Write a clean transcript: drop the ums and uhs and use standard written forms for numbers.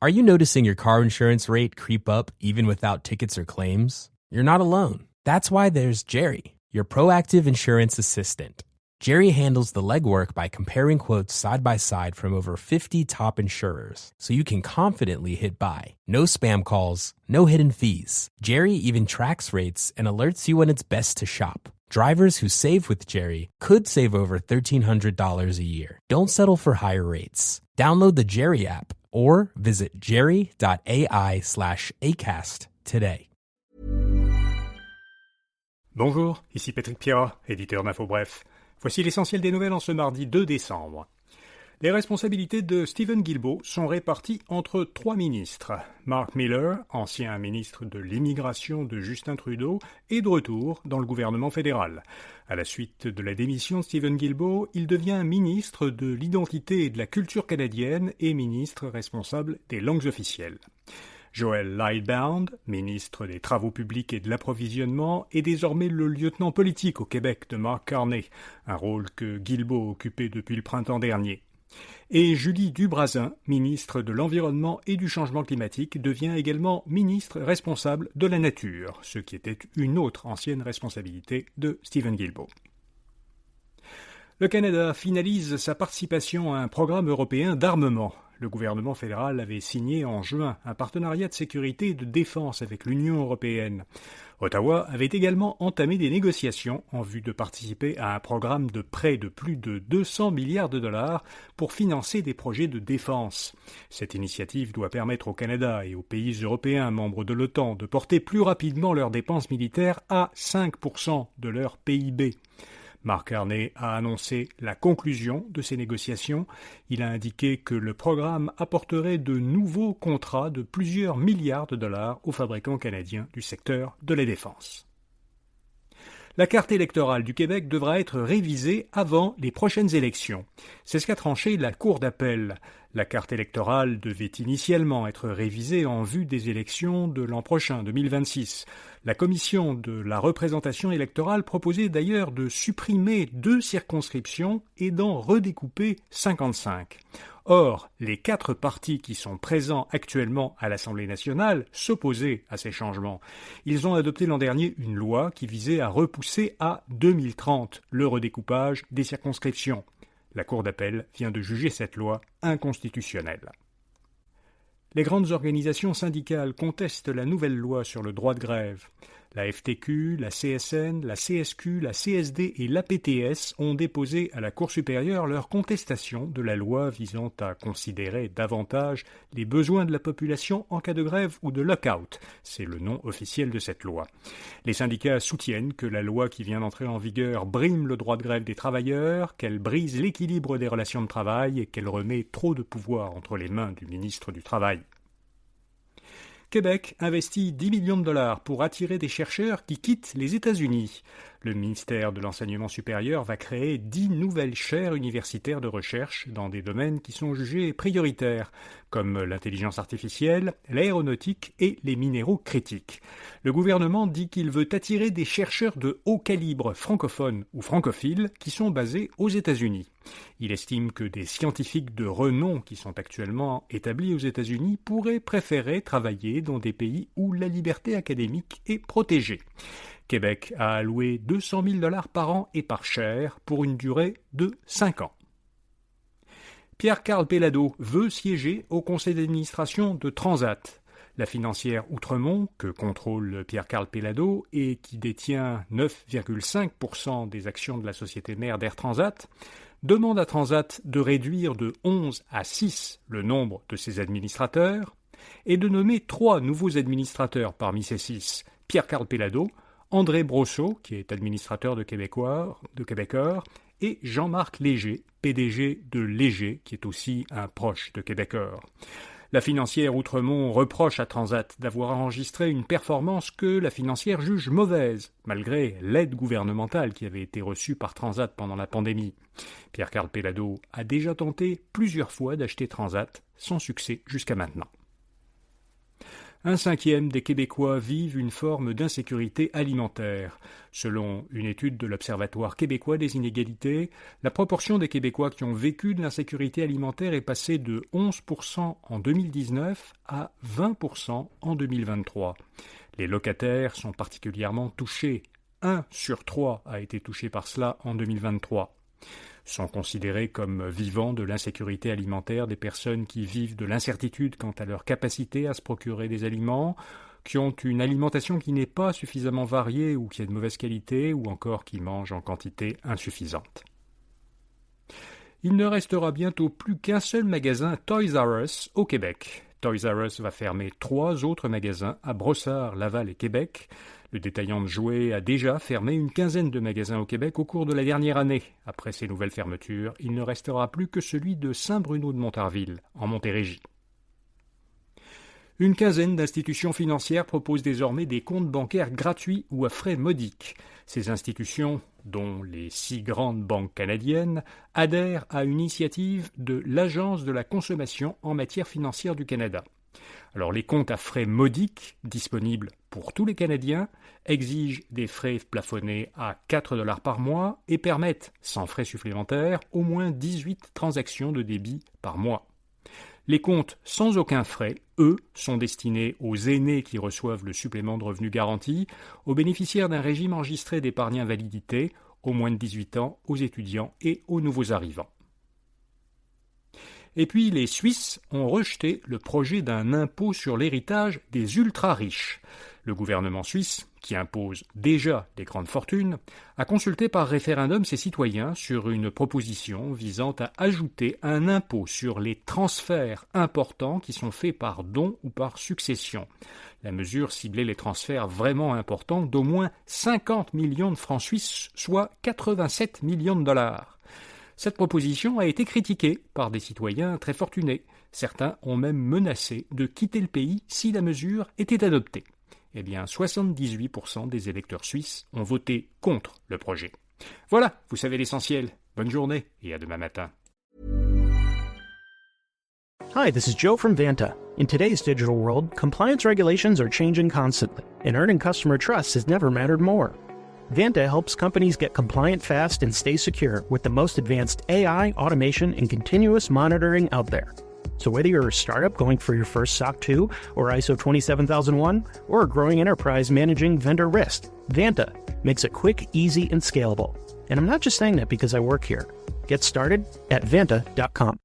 Are you noticing your car insurance rate creep up even without tickets or claims? You're not alone. That's why there's Jerry, your proactive insurance assistant. Jerry handles the legwork by comparing quotes side by side from over 50 top insurers, so you can confidently hit buy. No spam calls, no hidden fees. Jerry even tracks rates and alerts you when it's best to shop. Drivers who save with Jerry could save over $1,300 a year. Don't settle for higher rates. Download the Jerry app or visit jerry.ai/acast today. Bonjour, ici Patrick Pierrat, éditeur d'Info Bref. Voici l'essentiel des nouvelles en ce mardi 2 décembre. Les responsabilités de Stephen Guilbeault sont réparties entre 3 ministres. Mark Miller, ancien ministre de l'Immigration de Justin Trudeau, est de retour dans le gouvernement fédéral. À la suite de la démission de Stephen Guilbeault, il devient ministre de l'Identité et de la Culture canadienne et ministre responsable des langues officielles. Joel Lightbound, ministre des Travaux publics et de l'Approvisionnement, est désormais le lieutenant politique au Québec de Mark Carney, un rôle que Guilbeault occupait depuis le printemps dernier. Et Julie Dubrasin, ministre de l'Environnement et du Changement climatique, devient également ministre responsable de la nature, ce qui était une autre ancienne responsabilité de Stephen Guilbeault. Le Canada finalise sa participation à un programme européen d'armement. Le gouvernement fédéral avait signé en juin un partenariat de sécurité et de défense avec l'Union européenne. Ottawa avait également entamé des négociations en vue de participer à un programme de prêt de plus de 200 milliards de dollars pour financer des projets de défense. Cette initiative doit permettre au Canada et aux pays européens membres de l'OTAN de porter plus rapidement leurs dépenses militaires à 5% de leur PIB. Mark Carney a annoncé la conclusion de ces négociations. Il a indiqué que le programme apporterait de nouveaux contrats de plusieurs milliards de dollars aux fabricants canadiens du secteur de la défense. La carte électorale du Québec devra être révisée avant les prochaines élections. C'est ce qu'a tranché la Cour d'appel. La carte électorale devait initialement être révisée en vue des élections de l'an prochain, 2026. La commission de la représentation électorale proposait d'ailleurs de supprimer 2 circonscriptions et d'en redécouper 55. Or, les 4 partis qui sont présents actuellement à l'Assemblée nationale s'opposaient à ces changements. Ils ont adopté l'an dernier une loi qui visait à repousser à 2030 le redécoupage des circonscriptions. La Cour d'appel vient de juger cette loi inconstitutionnelle. Les grandes organisations syndicales contestent la nouvelle loi sur le droit de grève. La FTQ, la CSN, la CSQ, la CSD et l'APTS ont déposé à la Cour supérieure leur contestation de la loi visant à considérer davantage les besoins de la population en cas de grève ou de lock-out. C'est le nom officiel de cette loi. Les syndicats soutiennent que la loi qui vient d'entrer en vigueur brime le droit de grève des travailleurs, qu'elle brise l'équilibre des relations de travail et qu'elle remet trop de pouvoir entre les mains du ministre du Travail. Québec investit 10 millions de dollars pour attirer des chercheurs qui quittent les États-Unis. Le ministère de l'Enseignement supérieur va créer 10 nouvelles chaires universitaires de recherche dans des domaines qui sont jugés prioritaires, comme l'intelligence artificielle, l'aéronautique et les minéraux critiques. Le gouvernement dit qu'il veut attirer des chercheurs de haut calibre francophones ou francophiles qui sont basés aux États-Unis. Il estime que des scientifiques de renom qui sont actuellement établis aux États-Unis pourraient préférer travailler dans des pays où la liberté académique est protégée. Québec a alloué 200 000 $ par an et par chaire pour une durée de 5 ans. Pierre-Carl Péladeau veut siéger au conseil d'administration de Transat. La financière Outremont, que contrôle Pierre-Carl Péladeau et qui détient 9,5% des actions de la société mère d'Air Transat, demande à Transat de réduire de 11 à 6 le nombre de ses administrateurs et de nommer 3 nouveaux administrateurs parmi ces 6, Pierre-Carl Péladeau, André Brosseau, qui est administrateur de Québécois, et Jean-Marc Léger, PDG de Léger, qui est aussi un proche de Québécois. La financière Outremont reproche à Transat d'avoir enregistré une performance que la financière juge mauvaise, malgré l'aide gouvernementale qui avait été reçue par Transat pendant la pandémie. Pierre-Carl Péladeau a déjà tenté plusieurs fois d'acheter Transat, sans succès jusqu'à maintenant. Un cinquième des Québécois vivent une forme d'insécurité alimentaire. Selon une étude de l'Observatoire québécois des inégalités, la proportion des Québécois qui ont vécu de l'insécurité alimentaire est passée de 11% en 2019 à 20% en 2023. Les locataires sont particulièrement touchés. 1 sur 3 a été touché par cela en 2023. Sont considérés comme vivant de l'insécurité alimentaire des personnes qui vivent de l'incertitude quant à leur capacité à se procurer des aliments, qui ont une alimentation qui n'est pas suffisamment variée ou qui est de mauvaise qualité, ou encore qui mangent en quantité insuffisante. Il ne restera bientôt plus qu'un seul magasin Toys R Us au Québec. Toys R Us va fermer 3 autres magasins à Brossard, Laval et Québec. Le détaillant de jouets a déjà fermé une quinzaine de magasins au Québec au cours de la dernière année. Après ces nouvelles fermetures, il ne restera plus que celui de Saint-Bruno de Montarville, en Montérégie. Une quinzaine d'institutions financières proposent désormais des comptes bancaires gratuits ou à frais modiques. Ces institutions, dont les 6 grandes banques canadiennes, adhèrent à une initiative de l'Agence de la consommation en matière financière du Canada. Alors les comptes à frais modiques, disponibles pour tous les Canadiens, exigent des frais plafonnés à 4 $ par mois et permettent, sans frais supplémentaires, au moins 18 transactions de débit par mois. Les comptes sans aucun frais, eux, sont destinés aux aînés qui reçoivent le supplément de revenu garanti, aux bénéficiaires d'un régime enregistré d'épargne invalidité, aux moins de 18 ans, aux étudiants et aux nouveaux arrivants. Et puis les Suisses ont rejeté le projet d'un impôt sur l'héritage des ultra-riches. Le gouvernement suisse, qui impose déjà des grandes fortunes, a consulté par référendum ses citoyens sur une proposition visant à ajouter un impôt sur les transferts importants qui sont faits par don ou par succession. La mesure ciblait les transferts vraiment importants d'au moins 50 millions de francs suisses, soit 87 millions de dollars. Cette proposition a été critiquée par des citoyens très fortunés. Certains ont même menacé de quitter le pays si la mesure était adoptée. Eh bien, 78% des électeurs suisses ont voté contre le projet. Voilà, vous savez l'essentiel. Bonne journée et à demain matin. Hi, this is Joe from Vanta. In today's digital world, compliance regulations are changing constantly, and earning customer trust has never mattered more. Vanta helps companies get compliant fast and stay secure with the most advanced AI, automation, and continuous monitoring out there. So whether you're a startup going for your first SOC 2 or ISO 27001, or a growing enterprise managing vendor risk, Vanta makes it quick, easy, and scalable. And I'm not just saying that because I work here. Get started at Vanta.com.